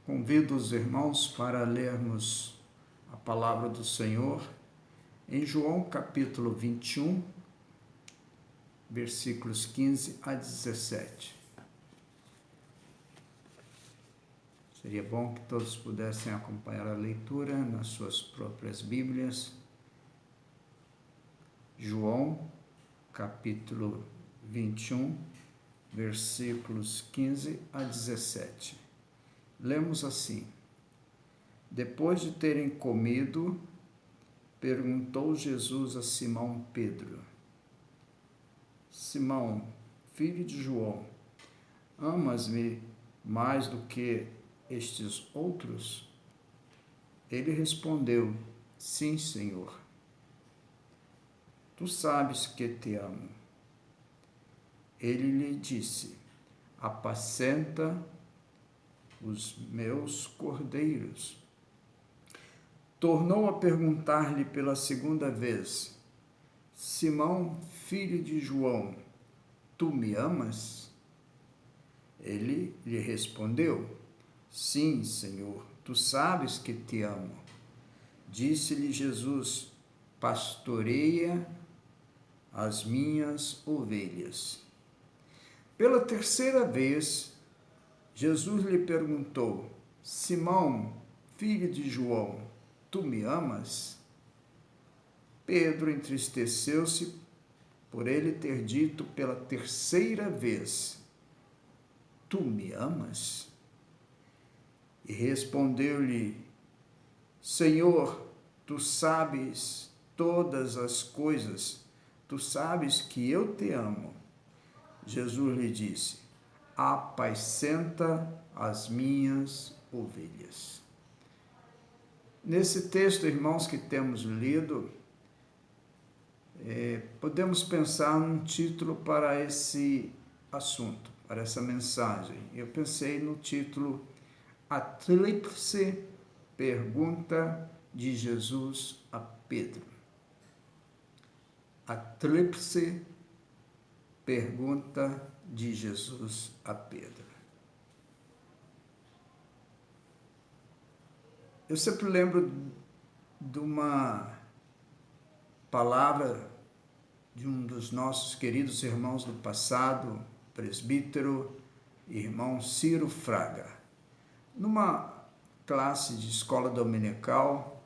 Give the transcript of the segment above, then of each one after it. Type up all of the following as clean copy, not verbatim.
Convido os irmãos para lermos a palavra do Senhor em João capítulo 21, versículos 15 a 17. Seria bom que todos pudessem acompanhar a leitura nas suas próprias Bíblias. João capítulo 21, versículos 15 a 17. Lemos assim: Depois de terem comido, perguntou Jesus a Simão Pedro: Simão, filho de João, amas-me mais do que estes outros? Ele respondeu: Sim, Senhor. Tu sabes que te amo. Ele lhe disse: Apacenta os meus cordeiros. Tornou a perguntar-lhe pela segunda vez: Simão, filho de João, tu me amas? Ele lhe respondeu: Sim, Senhor, tu sabes que te amo. Disse-lhe Jesus: Pastoreia as minhas ovelhas. Pela terceira vez, Jesus lhe perguntou: Simão, filho de João, tu me amas? Pedro entristeceu-se por ele ter dito pela terceira vez: Tu me amas? E respondeu-lhe: Senhor, tu sabes todas as coisas, tu sabes que eu te amo. Jesus lhe disse: Apacenta as minhas ovelhas. Nesse texto, irmãos, que temos lido, podemos pensar num título para esse assunto, para essa mensagem. Eu pensei no título: A Tríplice Pergunta de Jesus a Pedro. A Tríplice Pergunta de Jesus a Pedro. Eu sempre lembro de uma palavra de um dos nossos queridos irmãos do passado, presbítero, irmão Ciro Fraga. Numa classe de escola dominical,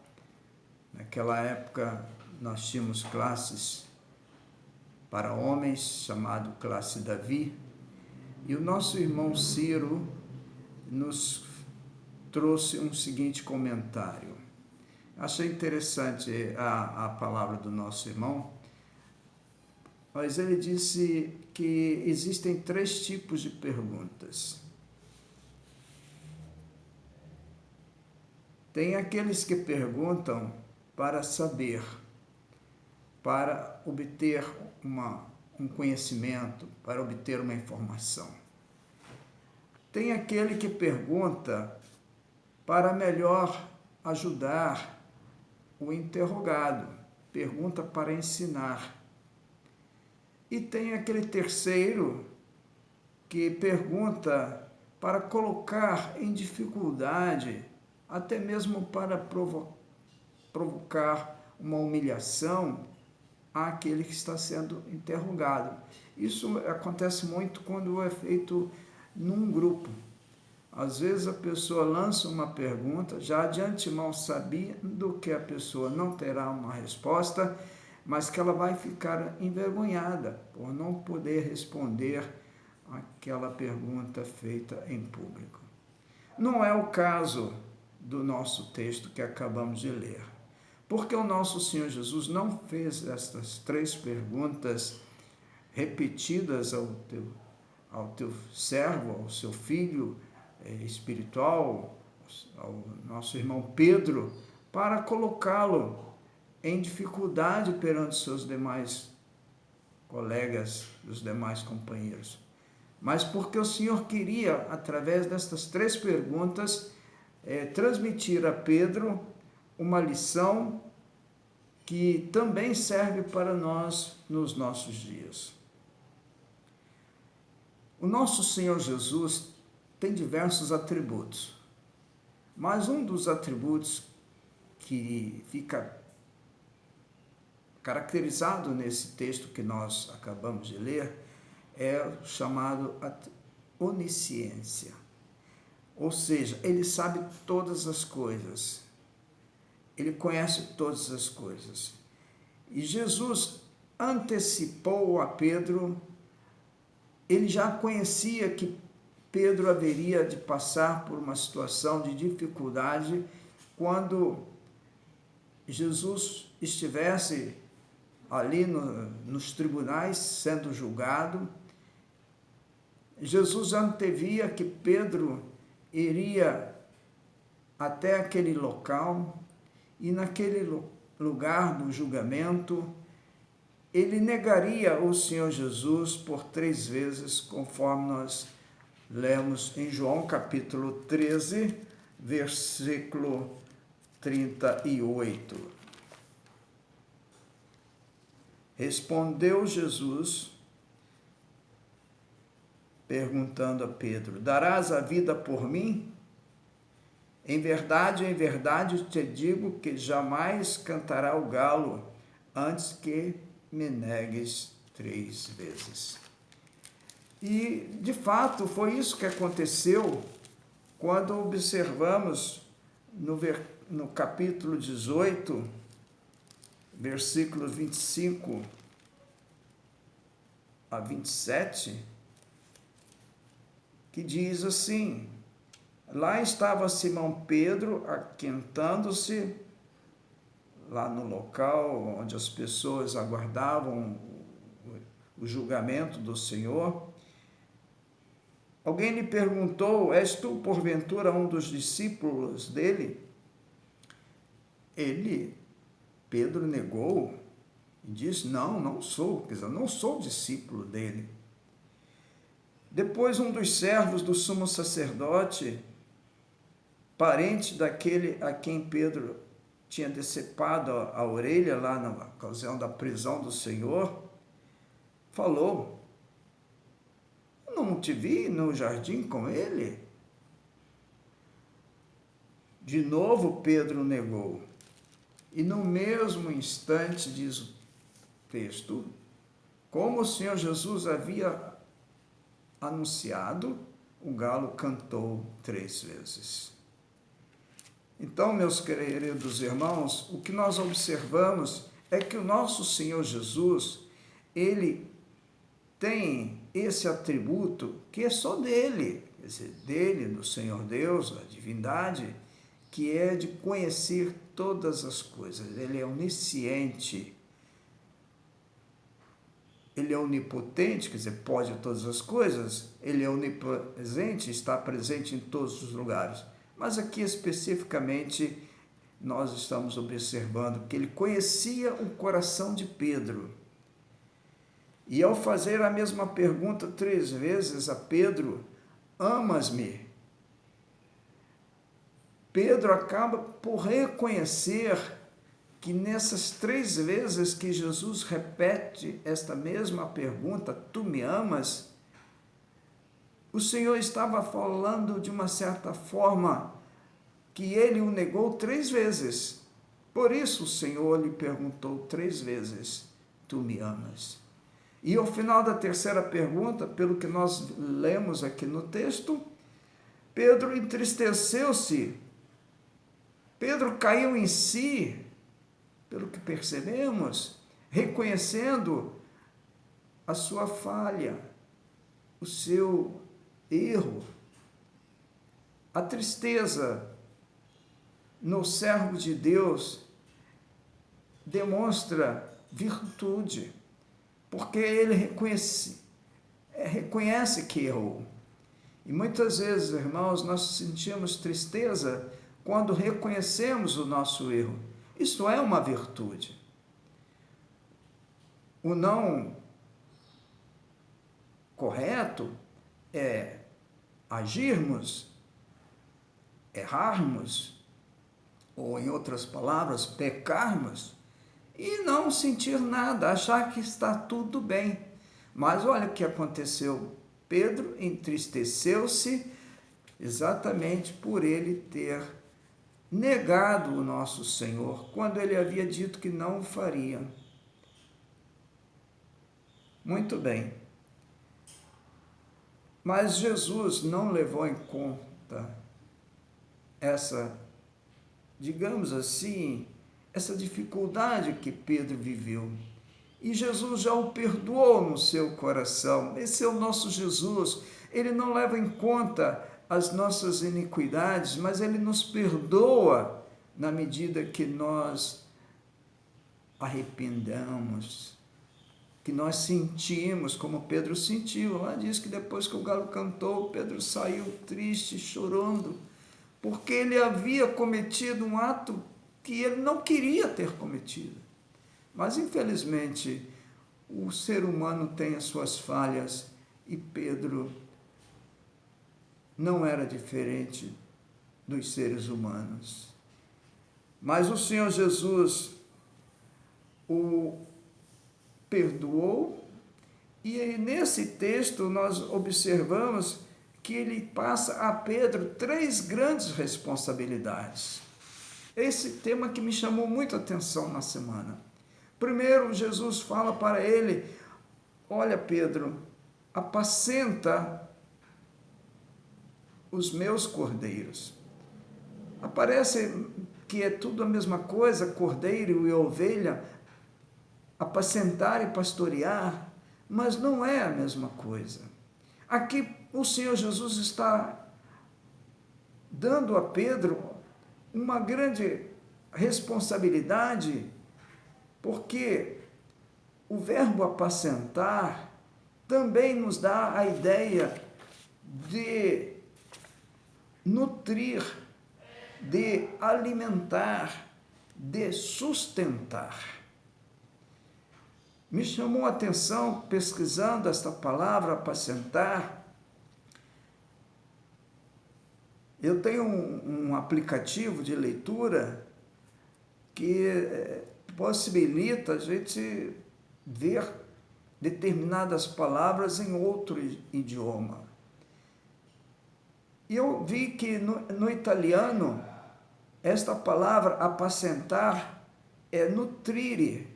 naquela época nós tínhamos classes para homens, chamado classe Davi, e o nosso irmão Ciro nos trouxe um seguinte comentário. Achei interessante a palavra do nosso irmão, mas ele disse que existem 3 tipos de perguntas. Tem aqueles que perguntam para saber, para obter um conhecimento, para obter uma informação. Tem aquele que pergunta para melhor ajudar o interrogado, pergunta para ensinar. E tem aquele terceiro que pergunta para colocar em dificuldade, até mesmo para provocar uma humilhação àquele que está sendo interrogado. Isso acontece muito quando é feito num grupo. Às vezes a pessoa lança uma pergunta, já de antemão sabendo que a pessoa não terá uma resposta, mas que ela vai ficar envergonhada por não poder responder aquela pergunta feita em público. Não é o caso do nosso texto que acabamos de ler, porque o nosso Senhor Jesus não fez estas 3 perguntas repetidas ao teu servo, ao seu filho espiritual, ao nosso irmão Pedro, para colocá-lo em dificuldade perante seus demais colegas, os demais companheiros. Mas porque o Senhor queria, através destas 3 perguntas, transmitir a Pedro uma lição que também serve para nós nos nossos dias. O nosso Senhor Jesus tem diversos atributos. Mas um dos atributos que fica caracterizado nesse texto que nós acabamos de ler é o chamado onisciência. Ou seja, ele sabe todas as coisas. Ele conhece todas as coisas. E Jesus antecipou a Pedro, ele já conhecia que Pedro haveria de passar por uma situação de dificuldade quando Jesus estivesse ali nos tribunais sendo julgado. Jesus antevia que Pedro iria até aquele local e naquele lugar do julgamento ele negaria o Senhor Jesus por 3 vezes, conforme nós lemos em João capítulo 13, versículo 38. Respondeu Jesus, perguntando a Pedro: darás a vida por mim? Em verdade te digo que jamais cantará o galo antes que me negues 3 vezes. E, de fato, foi isso que aconteceu quando observamos no capítulo 18, versículos 25 a 27, que diz assim: lá estava Simão Pedro aquentando-se, lá no local onde as pessoas aguardavam o julgamento do Senhor. Alguém lhe perguntou: és tu, porventura, um dos discípulos dele? Pedro negou e disse: não sou, quer dizer, não sou discípulo dele. Depois, um dos servos do sumo sacerdote, parente daquele a quem Pedro tinha decepado a orelha lá na ocasião da prisão do Senhor, falou: não te vi no jardim com ele? De novo Pedro negou. E no mesmo instante, diz o texto, como o Senhor Jesus havia anunciado, o galo cantou 3 vezes. Então, meus queridos irmãos, o que nós observamos é que o nosso Senhor Jesus, ele tem esse atributo que é só dele, quer dizer, dele, do Senhor Deus, a divindade, que é de conhecer todas as coisas. Ele é onisciente, ele é onipotente, quer dizer, pode todas as coisas, ele é onipresente, está presente em todos os lugares. Mas aqui especificamente nós estamos observando que ele conhecia o coração de Pedro. E ao fazer a mesma pergunta 3 vezes a Pedro: amas-me? Pedro acaba por reconhecer que nessas 3 vezes que Jesus repete esta mesma pergunta, tu me amas? O Senhor estava falando de uma certa forma que ele o negou 3 vezes. Por isso o Senhor lhe perguntou 3 vezes, tu me amas? E ao final da 3ª pergunta, pelo que nós lemos aqui no texto, Pedro entristeceu-se. Pedro caiu em si, pelo que percebemos, reconhecendo a sua falha, o seu erro. A tristeza no servo de Deus demonstra virtude, porque ele reconhece que errou. E muitas vezes, irmãos, nós sentimos tristeza quando reconhecemos o nosso erro. Isso é uma virtude. O não correto é agirmos, errarmos, ou em outras palavras, pecarmos, e não sentir nada, achar que está tudo bem. Mas olha o que aconteceu. Pedro entristeceu-se exatamente por ele ter negado o nosso Senhor, quando ele havia dito que não o faria. Muito bem. Mas Jesus não levou em conta essa, digamos assim, essa dificuldade que Pedro viveu. E Jesus já o perdoou no seu coração. Esse é o nosso Jesus. Ele não leva em conta as nossas iniquidades, mas ele nos perdoa na medida que nós arrependamos, que nós sentimos, como Pedro sentiu. Lá diz que depois que o galo cantou, Pedro saiu triste, chorando, porque ele havia cometido um ato que ele não queria ter cometido. Mas, infelizmente, o ser humano tem as suas falhas e Pedro não era diferente dos seres humanos. Mas o Senhor Jesus o perdoou, e nesse texto nós observamos que ele passa a Pedro 3 grandes responsabilidades. Esse tema que me chamou muito a atenção na semana. Primeiro, Jesus fala para ele: olha, Pedro, apacenta os meus cordeiros. Aparece que é tudo a mesma coisa, cordeiro e ovelha, apacentar e pastorear, mas não é a mesma coisa. Aqui o Senhor Jesus está dando a Pedro uma grande responsabilidade, porque o verbo apacentar também nos dá a ideia de nutrir, de alimentar, de sustentar. Me chamou a atenção, pesquisando esta palavra, apacentar. Eu tenho um aplicativo de leitura que possibilita a gente ver determinadas palavras em outro idioma. E eu vi que no italiano, esta palavra apacentar é nutrire.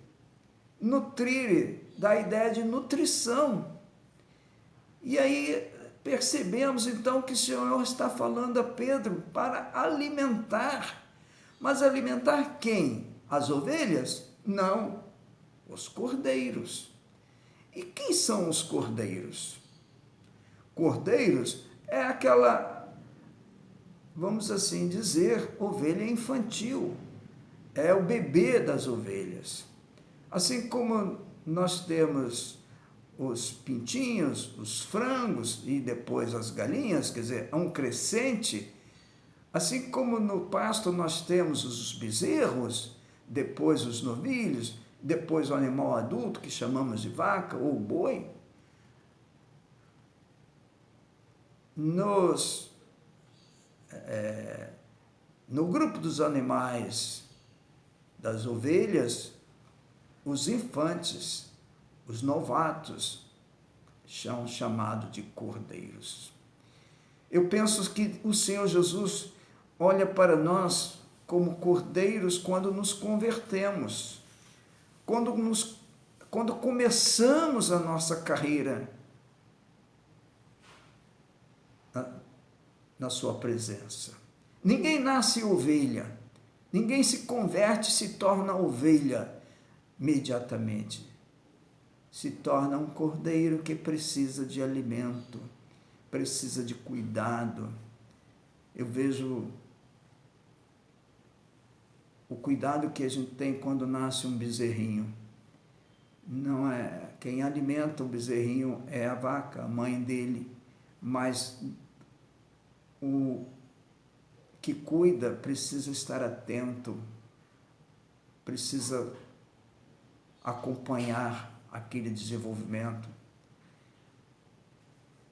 Nutrire dá a ideia de nutrição. E aí percebemos então que o Senhor está falando a Pedro para alimentar. Mas alimentar quem? As ovelhas? Não, os cordeiros. E quem são os cordeiros? Cordeiros é aquela, vamos assim dizer, ovelha infantil. É o bebê das ovelhas. Assim como nós temos os pintinhos, os frangos e depois as galinhas, quer dizer, é um crescente. Assim como no pasto nós temos os bezerros, depois os novilhos, depois o animal adulto, que chamamos de vaca ou boi, no grupo dos animais, das ovelhas, os infantes, os novatos, são chamados de cordeiros. Eu penso que o Senhor Jesus olha para nós como cordeiros quando nos convertemos, quando começamos a nossa carreira na sua presença. Ninguém nasce ovelha, ninguém se converte e se torna ovelha imediatamente. Se torna um cordeiro que precisa de alimento, precisa de cuidado. Eu vejo o cuidado que a gente tem quando nasce um bezerrinho. Não é quem alimenta o bezerrinho é a vaca, a mãe dele, mas o que cuida precisa estar atento, precisa acompanhar aquele desenvolvimento.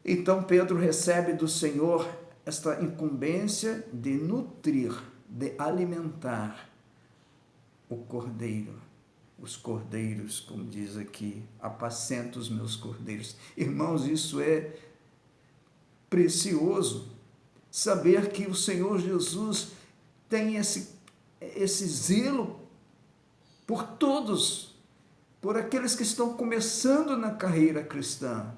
Então Pedro recebe do Senhor esta incumbência de nutrir, de alimentar o cordeiro, os cordeiros, como diz aqui, apacenta os meus cordeiros. Irmãos, isso é precioso, saber que o Senhor Jesus tem esse zelo por todos, por aqueles que estão começando na carreira cristã,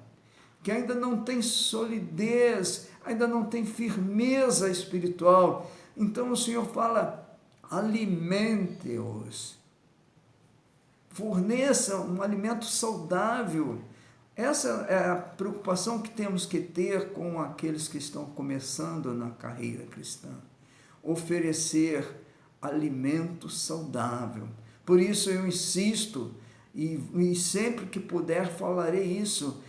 que ainda não tem solidez, ainda não tem firmeza espiritual. Então o Senhor fala: alimente-os, forneça um alimento saudável. Essa é a preocupação que temos que ter com aqueles que estão começando na carreira cristã. Oferecer alimento saudável. Por isso eu insisto, e sempre que puder falarei isso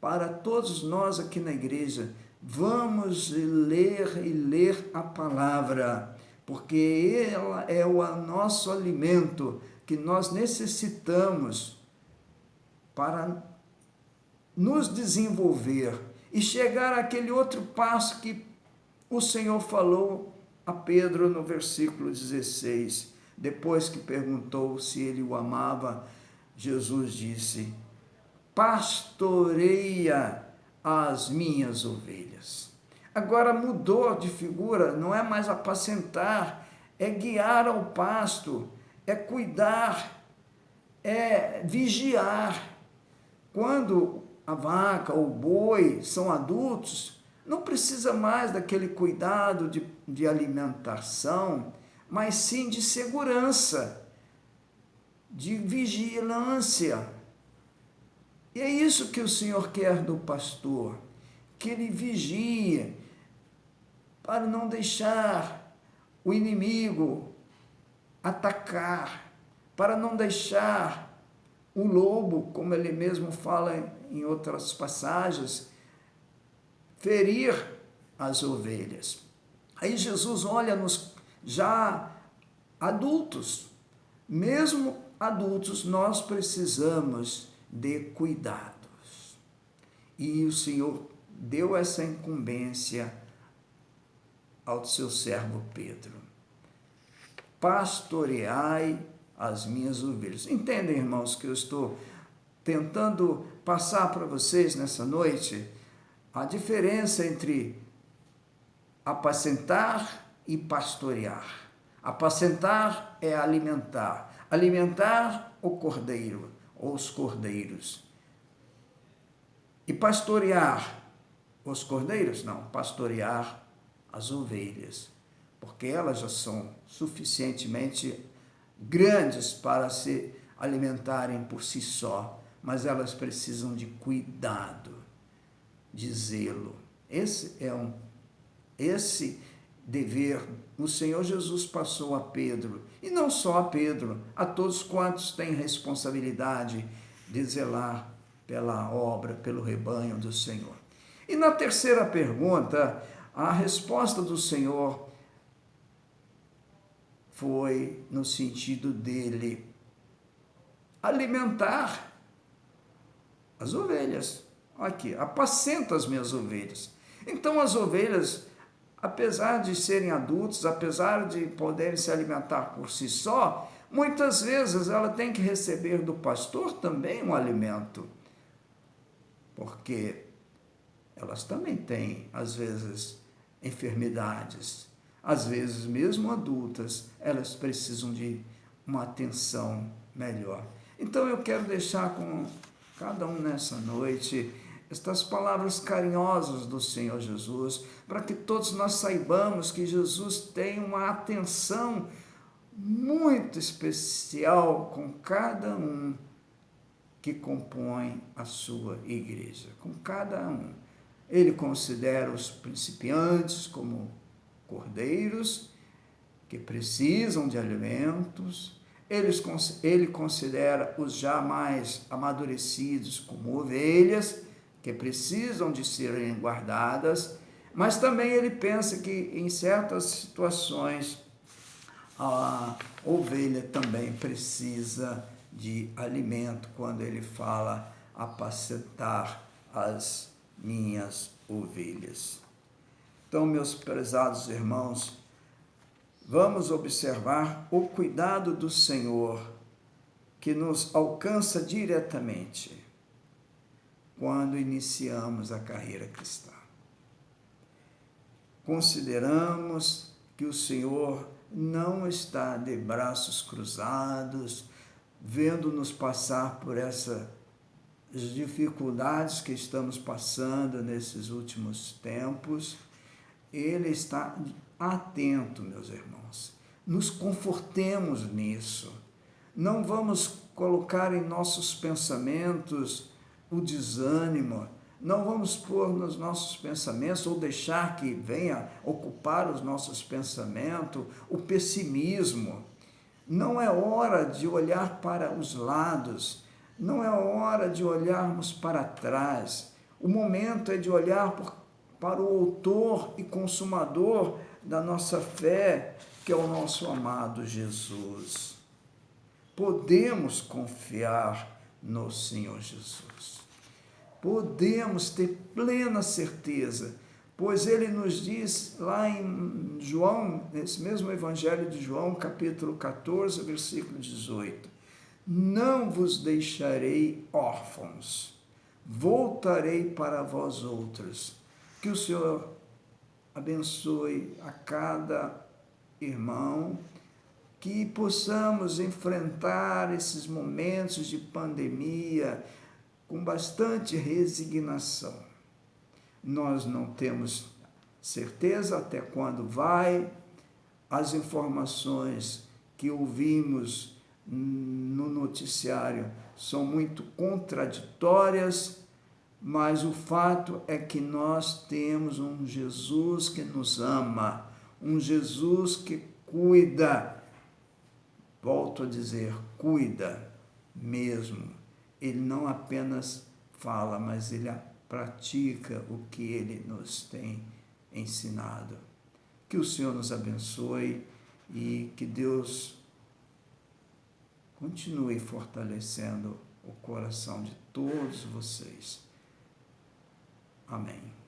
para todos nós aqui na igreja. Vamos ler a palavra, porque ela é o nosso alimento que nós necessitamos para nos desenvolver e chegar àquele outro passo que o Senhor falou a Pedro no versículo 16. Depois que perguntou se ele o amava, Jesus disse: pastoreia as minhas ovelhas. Agora mudou de figura, não é mais apacentar, é guiar ao pasto, é cuidar, é vigiar. Quando a vaca ou o boi são adultos, não precisa mais daquele cuidado de alimentação, mas sim de segurança, de vigilância. E é isso que o Senhor quer do pastor, que ele vigie para não deixar o inimigo atacar, para não deixar o lobo, como ele mesmo fala em outras passagens, ferir as ovelhas. Aí Jesus olha nos já adultos, mesmo adultos, nós precisamos de cuidados. E o Senhor deu essa incumbência ao seu servo Pedro: pastoreai as minhas ovelhas. Entendem, irmãos, que eu estou tentando passar para vocês nessa noite a diferença entre apacentar e pastorear. Apacentar é alimentar. Alimentar o cordeiro, ou os cordeiros. E pastorear os cordeiros? Não, pastorear as ovelhas, porque elas já são suficientemente grandes para se alimentarem por si só, mas elas precisam de cuidado, de zelo. Esse dever o Senhor Jesus passou a Pedro, e não só a Pedro, a todos quantos têm responsabilidade de zelar pela obra, pelo rebanho do Senhor. E na terceira pergunta, a resposta do Senhor foi no sentido dele alimentar as ovelhas. Aqui, apacenta as minhas ovelhas. Então as ovelhas, apesar de serem adultos, apesar de poderem se alimentar por si só, muitas vezes ela tem que receber do pastor também um alimento, porque elas também têm, às vezes, enfermidades. Às vezes, mesmo adultas, elas precisam de uma atenção melhor. Então, eu quero deixar com cada um nessa noite estas palavras carinhosas do Senhor Jesus, para que todos nós saibamos que Jesus tem uma atenção muito especial com cada um que compõe a sua igreja, com cada um. Ele considera os principiantes como cordeiros que precisam de alimentos, ele considera os já mais amadurecidos como ovelhas que precisam de serem guardadas, mas também ele pensa que em certas situações a ovelha também precisa de alimento, quando ele fala apacentar as minhas ovelhas. Então, meus prezados irmãos, vamos observar o cuidado do Senhor que nos alcança diretamente quando iniciamos a carreira cristã. Consideramos que o Senhor não está de braços cruzados, vendo-nos passar por essas dificuldades que estamos passando nesses últimos tempos. Ele está atento, meus irmãos. Nos confortemos nisso. Não vamos colocar em nossos pensamentos o desânimo, não vamos pôr nos nossos pensamentos ou deixar que venha ocupar os nossos pensamentos o pessimismo. Não é hora de olhar para os lados, não é hora de olharmos para trás. O momento é de olhar para o autor e consumador da nossa fé, que é o nosso amado Jesus. Podemos confiar no Senhor Jesus. Podemos ter plena certeza, pois ele nos diz lá em João, nesse mesmo Evangelho de João, capítulo 14, versículo 18: não vos deixarei órfãos, voltarei para vós outros. Que o Senhor abençoe a cada irmão, que possamos enfrentar esses momentos de pandemia com bastante resignação. Nós não temos certeza até quando vai, as informações que ouvimos no noticiário são muito contraditórias, mas o fato é que nós temos um Jesus que nos ama, um Jesus que cuida. Volto a dizer, cuida mesmo. Ele não apenas fala, mas ele pratica o que ele nos tem ensinado. Que o Senhor nos abençoe e que Deus continue fortalecendo o coração de todos vocês. Amém.